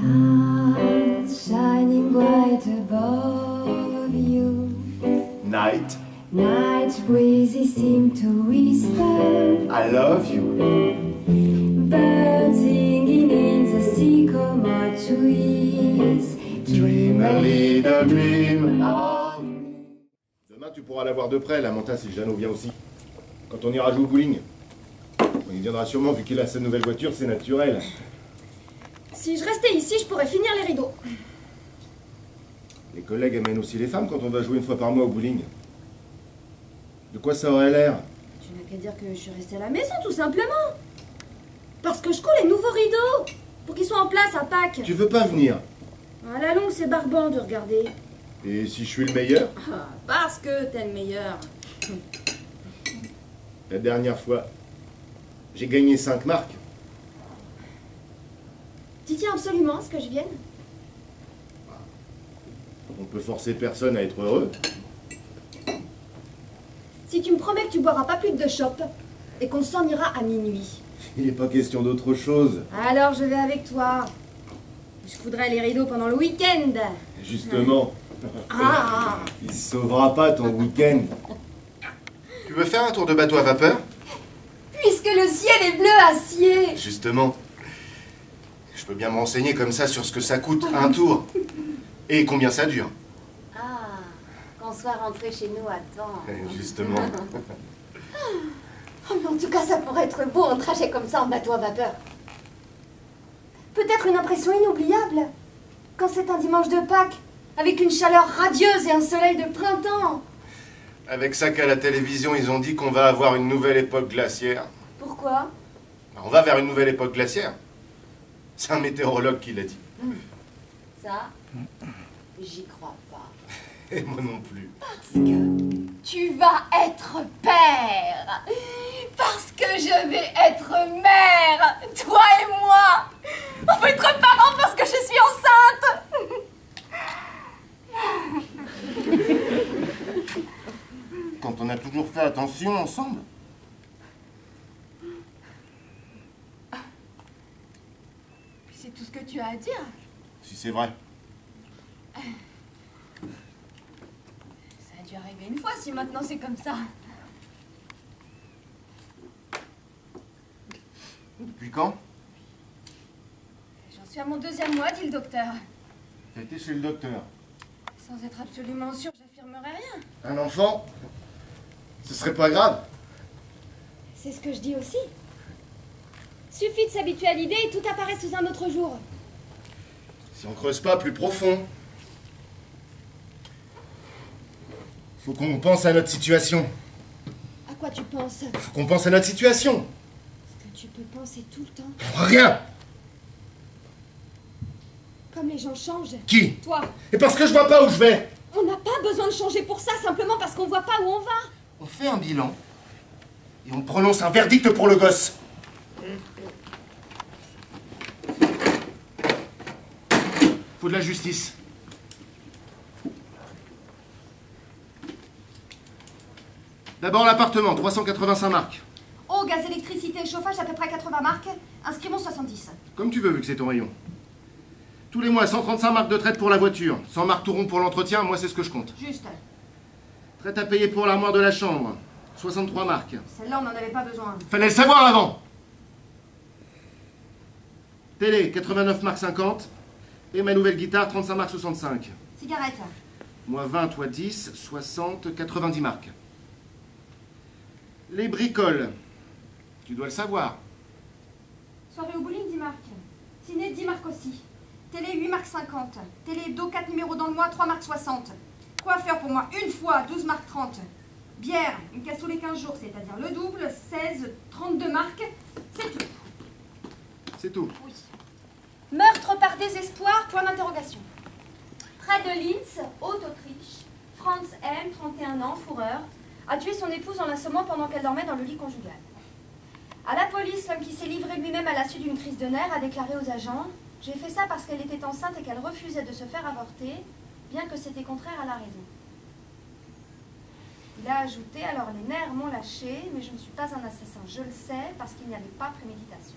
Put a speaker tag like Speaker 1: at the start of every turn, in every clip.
Speaker 1: Stars shining bright above you.
Speaker 2: Night.
Speaker 1: Night breezes seem to whisper.
Speaker 2: I love you.
Speaker 1: Birds singing in the sycamore trees. Dream a little dream of me.
Speaker 2: Demain, tu pourras la voir de près, la Manta, si Jeannot vient aussi. Quand on ira jouer au bowling. Il viendra sûrement, vu qu'il a sa nouvelle voiture, c'est naturel.
Speaker 3: Si je restais ici, je pourrais finir les rideaux.
Speaker 2: Les collègues amènent aussi les femmes quand on va jouer une fois par mois au bowling. De quoi ça aurait l'air?
Speaker 3: Tu n'as qu'à dire que je suis restée à la maison, tout simplement. Parce que je coule les nouveaux rideaux, pour qu'ils soient en place à Pâques.
Speaker 2: Tu veux pas venir?
Speaker 3: À la longue, c'est barbant de regarder.
Speaker 2: Et si je suis le meilleur?
Speaker 3: Ah, parce que t'es le meilleur.
Speaker 2: La dernière fois, j'ai gagné 5 marques.
Speaker 3: Tu tiens absolument à ce que je vienne?
Speaker 2: On peut forcer personne à être heureux.
Speaker 3: Si tu me promets que tu boiras pas plus de 2 chopes et qu'on s'en ira à minuit.
Speaker 2: Il n'est pas question d'autre chose.
Speaker 3: Alors je vais avec toi. Je coudrai les rideaux pendant le week-end.
Speaker 2: Justement.
Speaker 3: Ah.
Speaker 2: Il sauvera pas ton week-end. Tu veux faire un tour de bateau à vapeur?
Speaker 3: Puisque le ciel est bleu acier.
Speaker 2: Justement. Je peux bien me renseigner comme ça sur ce que ça coûte, un tour. Et combien ça dure.
Speaker 3: Ah, qu'on soit rentré chez nous à temps.
Speaker 2: Justement.
Speaker 3: Oh, mais en tout cas, ça pourrait être beau un trajet comme ça en bateau à vapeur. Peut-être une impression inoubliable. Quand c'est un dimanche de Pâques, avec une chaleur radieuse et un soleil de printemps.
Speaker 2: Avec ça qu'à la télévision, ils ont dit qu'on va avoir une nouvelle époque glaciaire.
Speaker 3: Pourquoi?
Speaker 2: On va vers une nouvelle époque glaciaire. C'est un météorologue qui l'a dit.
Speaker 3: Ça, j'y crois pas.
Speaker 2: Et moi non plus.
Speaker 3: Parce que tu vas être père. Parce que je vais être mère. Toi et moi. On peut être parents parce que je suis enceinte.
Speaker 2: Quand on a toujours fait attention ensemble.
Speaker 3: C'est tout ce que tu as à dire.
Speaker 2: Si c'est vrai.
Speaker 3: Ça a dû arriver une fois si maintenant c'est comme ça.
Speaker 2: Depuis quand?
Speaker 3: J'en suis à mon 2e mois, dit le docteur.
Speaker 2: T'as été chez le docteur.
Speaker 3: Sans être absolument sûre, j'affirmerai rien.
Speaker 2: Un enfant? Ce serait pas grave.
Speaker 3: C'est ce que je dis aussi. Suffit de s'habituer à l'idée et tout apparaît sous un autre jour.
Speaker 2: Si on creuse pas plus profond. Faut qu'on pense à notre situation.
Speaker 3: À quoi tu penses?
Speaker 2: Faut qu'on pense à notre situation.
Speaker 3: Ce que tu peux penser tout le temps.
Speaker 2: Rien.
Speaker 3: Comme les gens changent.
Speaker 2: Qui?
Speaker 3: Toi.
Speaker 2: Et parce que je vois pas où je vais.
Speaker 3: On n'a pas besoin de changer pour ça, simplement parce qu'on voit pas où on va.
Speaker 2: On fait un bilan. Et on prononce un verdict pour le gosse. Faut de la justice. D'abord l'appartement, 385 marques.
Speaker 3: Eau, gaz, électricité, chauffage, à peu près 80 marques. Inscrivons 70.
Speaker 2: Comme tu veux, vu que c'est ton rayon. Tous les mois, 135 marques de traite pour la voiture. 100 marques tout rond pour l'entretien, moi c'est ce que je compte.
Speaker 3: Juste.
Speaker 2: Traite à payer pour l'armoire de la chambre. 63 marques.
Speaker 3: Celle-là, on n'en avait pas besoin.
Speaker 2: Fallait le savoir avant. Télé, 89 marques 50. Et ma nouvelle guitare, 35 marques 65.
Speaker 3: Cigarette.
Speaker 2: Moi 20, toi 10, 60, 90 marques. Les bricoles. Tu dois le savoir.
Speaker 3: Soirée au bowling, 10 marques. Ciné, 10 marques aussi. Télé, 8 marques 50. Télé, dos, 4 numéros dans le mois, 3 marques 60. Coiffeur pour moi, une fois, 12 marques 30. Bière, une caisse tous les 15 jours, c'est-à-dire le double, 16, 32 marques. C'est tout.
Speaker 2: C'est tout.
Speaker 3: Oui. Meurtre par désespoir, point d'interrogation. Près de Linz, Haute-Autriche, Franz M., 31 ans, fourreur, a tué son épouse en l'assommant pendant qu'elle dormait dans le lit conjugal. À la police, l'homme qui s'est livré lui-même à la suite d'une crise de nerfs a déclaré aux agents « J'ai fait ça parce qu'elle était enceinte et qu'elle refusait de se faire avorter, bien que c'était contraire à la raison. » Il a ajouté « Alors les nerfs m'ont lâché, mais je ne suis pas un assassin, je le sais, parce qu'il n'y avait pas préméditation. »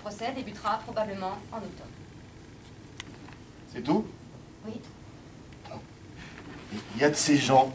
Speaker 3: procès débutera probablement en octobre.
Speaker 2: C'est tout?
Speaker 3: Oui.
Speaker 2: Il y a de ces gens.